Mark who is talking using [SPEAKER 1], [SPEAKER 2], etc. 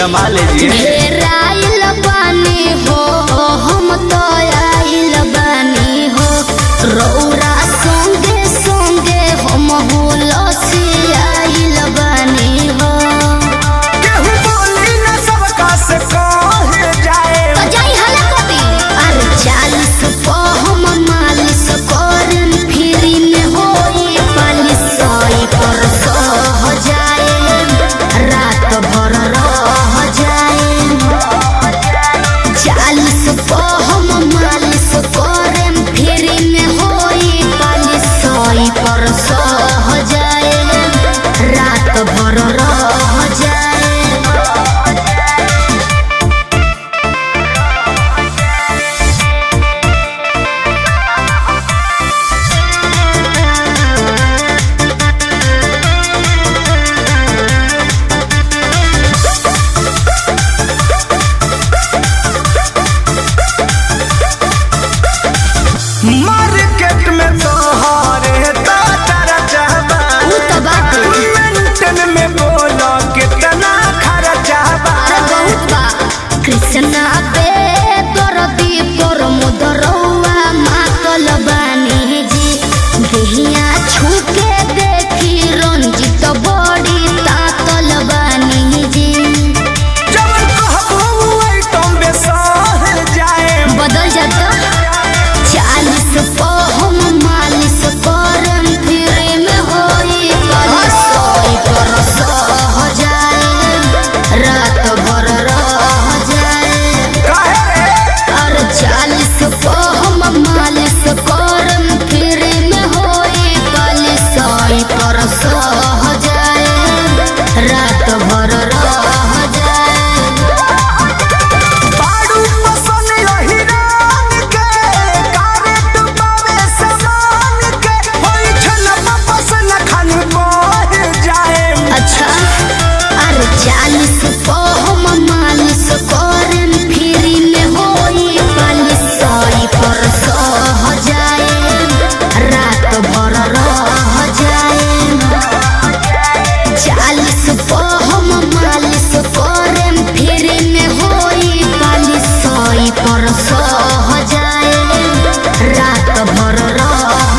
[SPEAKER 1] संभाल लीजिए।
[SPEAKER 2] बानी हो हम तो आइल बानी हो रौरा संगे संगे हम हुलसी आइल बानी हो।
[SPEAKER 1] केहू बोली न सबका से कहे जाए
[SPEAKER 2] तो जाई हला कभी अरे 40 पे हम मालिश करन फ्री में होई 45 पर सह जाए रात भर रह जाए। 40 पे हम मालिश करन फ्री में होई 45 पर सह जाए रात भर रह जाए।
[SPEAKER 1] मार्केट में तो हारे तारा चाहबा मेंटन में बोलो कितना खर्चा बा।
[SPEAKER 2] अरे बहुत बा कृष्णा पे दरदी पर मुदरवा मातल बानी जी देहिया छूके देखी रंजित बड़ी तातल बानी जी।
[SPEAKER 1] जब कहबो आइटम बेसाह जाए
[SPEAKER 2] बदल जाता 40 पे हम मालिश करन फ्री में होई 45 पर सह जाए रात भर रह जाए।
[SPEAKER 1] काहे
[SPEAKER 2] और 40 पे हम मालिश करन फ्री में होई 45 पर सह जाए रात भर रह जाए।
[SPEAKER 1] बाड़ू पसन यही रान के कारेट पावे समान के होई छन पसन खान बह जाए।
[SPEAKER 2] अच्छा अरे 40 पे हम मालिश करन फ्री में होई 45 पर सह जाए रात भर रह जाए। 40 पे हम मालिश करन फ्री में होई 45 पर सह जाए रात भर रह